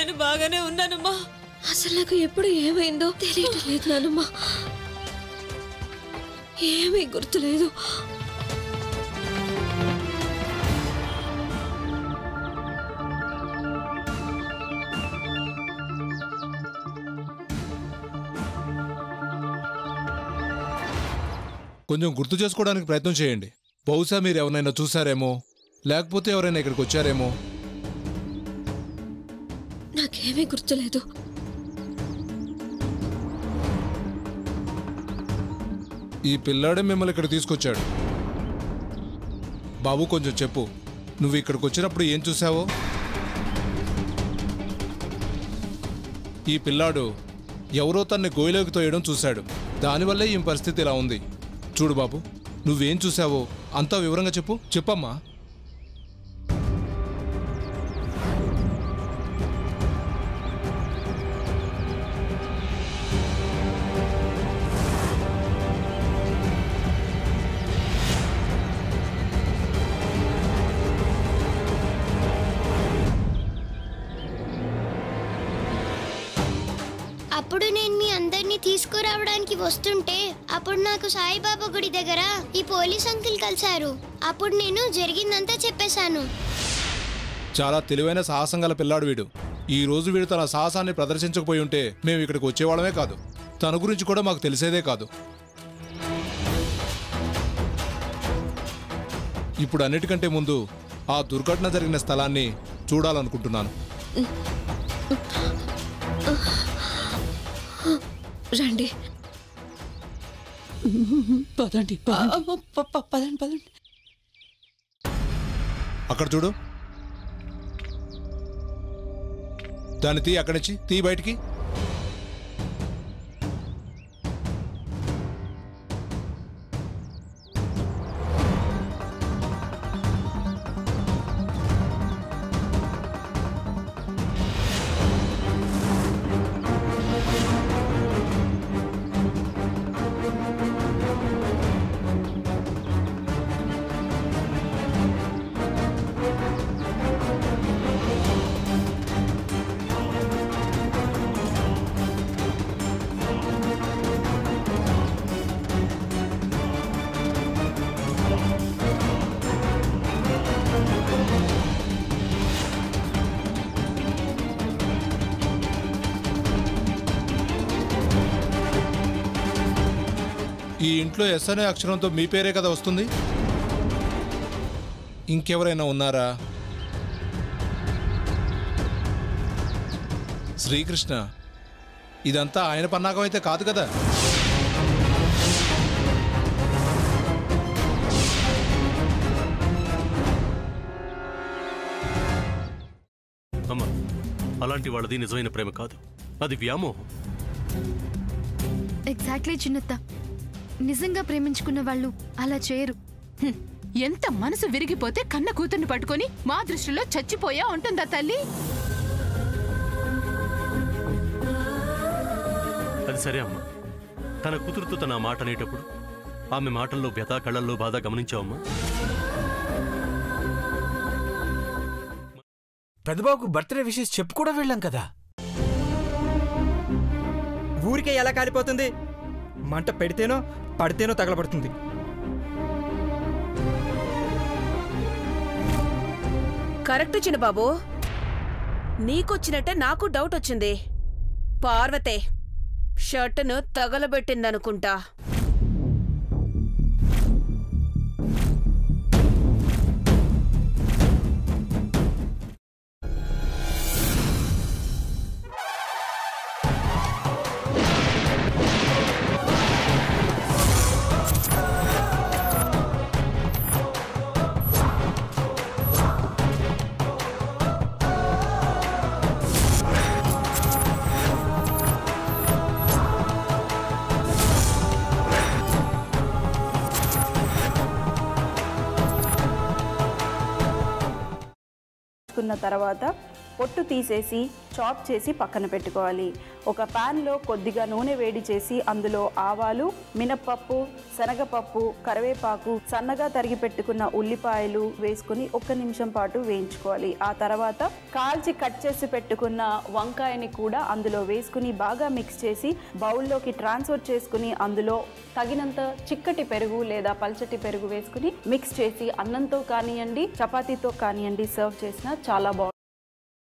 నేను బాగానే ఉన్నానమ్మా. అసలు నాకు ఎప్పుడు ఏమైందో తెలియటం లేదు నానమ్మా. ఏమీ గుర్తులేదు. కొంచెం గుర్తు చేసుకోవడానికి ప్రయత్నం చేయండి. బహుశా మీరు ఎవరైనా చూసారేమో, లేకపోతే ఎవరైనా ఇక్కడికి వచ్చారేమో. నాకేమీ గుర్తులేదు. ఈ పిల్లాడే మిమ్మల్ని ఇక్కడ తీసుకొచ్చాడు. బాబు కొంచెం చెప్పు, నువ్వు ఇక్కడికి వచ్చినప్పుడు ఏం చూసావో? ఈ పిల్లాడు ఎవరో తన్ని గోయిలోకి తోయడం చూశాడు. దానివల్లే ఈ పరిస్థితి ఇలా ఉంది. చూడు బాబు, నువ్వేం చూసావో అంతా వివరంగా చెప్పమ్మా. అప్పుడు నేను మీ అందరినీ తీసుకురావడానికి వస్తుంటే అప్పుడు నాకు సాయిబాబా గుడి దగ్గర ఈ పోలీస్ అంకుల్ కలిశారు. అప్పుడు నేను జరిగిందంతా చెప్పేశాను. చాలా తెలివైన సాహసం గల పిల్లాడు వీడు. ఈ రోజు వీడు తన సాహసాన్ని ప్రదర్శించకపోయి ఉంటే మేము ఇక్కడికి వచ్చేవాళ్ళమే కాదు. తన గురించి కూడా మాకు తెలిసేదే కాదు. ఇప్పుడు అన్నిటికంటే ముందు ఆ దుర్ఘటన జరిగిన స్థలాన్ని చూడాలనుకుంటున్నాను. రండి పదండి. పదండి. అక్కడ చూడు, దాన్ని తీ, అక్కడి నుంచి తీ బయటికి. ఈ ఇంట్లో ఎస్ అనే అక్షరంతో మీ పేరే కదా వస్తుంది. ఇంకెవరైనా ఉన్నారా? శ్రీకృష్ణ, ఇదంతా ఆయన పన్నాగం అయితే కాదు కదా? అమ్మా, అలాంటి వాళ్ళది నిజమైన ప్రేమ కాదు, అది వ్యామోహం. ఎగ్జాక్ట్లీ చిన్నత్త, నిజంగా ప్రేమించుకున్న వాళ్ళు అలా చేయరు. ఎంత మనసు విరిగిపోతే కన్న కూతుర్ని పట్టుకొని మా దృష్టిలో చచ్చిపోయా ఉంటుందా తల్లి? అది సరే అమ్మా, తన కూతురుతో తన మాట అనేటప్పుడు ఆమె మాటల్లో వ్యథ, కళ్ళల్లో బాధ గమనించావమ్మా? పెద్దబాబుకు బర్త్డే విషెస్ చెప్పు కూడా వెళ్ళాం కదా. ఊరికే ఎలా కాలిపోతుంది? మంట పెడితేనో పడితేనో తగలబడుతుంది. కరెక్ట్ చిన్నబాబు, నీకొచ్చినట్టే నాకు డౌట్ వచ్చింది. పార్వతే షర్టును తగలబెట్టిందనుకుంటా. తర్వాత పొట్టు తీసేసి చాప్ చేసి పక్కన పెట్టుకోవాలి. ఒక ప్యాన్లో కొద్దిగా నూనె వేడి చేసి అందులో ఆవాలు, మినప్పప్పు, శనగపప్పు, కరివేపాకు, సన్నగా తరిగి పెట్టుకున్న ఉల్లిపాయలు వేసుకుని 1 నిమిషం పాటు వేయించుకోవాలి. ఆ తర్వాత కాల్చి కట్ చేసి పెట్టుకున్న వంకాయని కూడా అందులో వేసుకుని బాగా మిక్స్ చేసి బౌల్లోకి ట్రాన్స్ఫర్ చేసుకుని అందులో తగినంత చిక్కటి పెరుగు లేదా పల్చటి పెరుగు వేసుకుని మిక్స్ చేసి అన్నంతో కానివ్వండి, చపాతీతో కానివ్వండి సర్వ్ చేసినా చాలా బాగుంటుంది.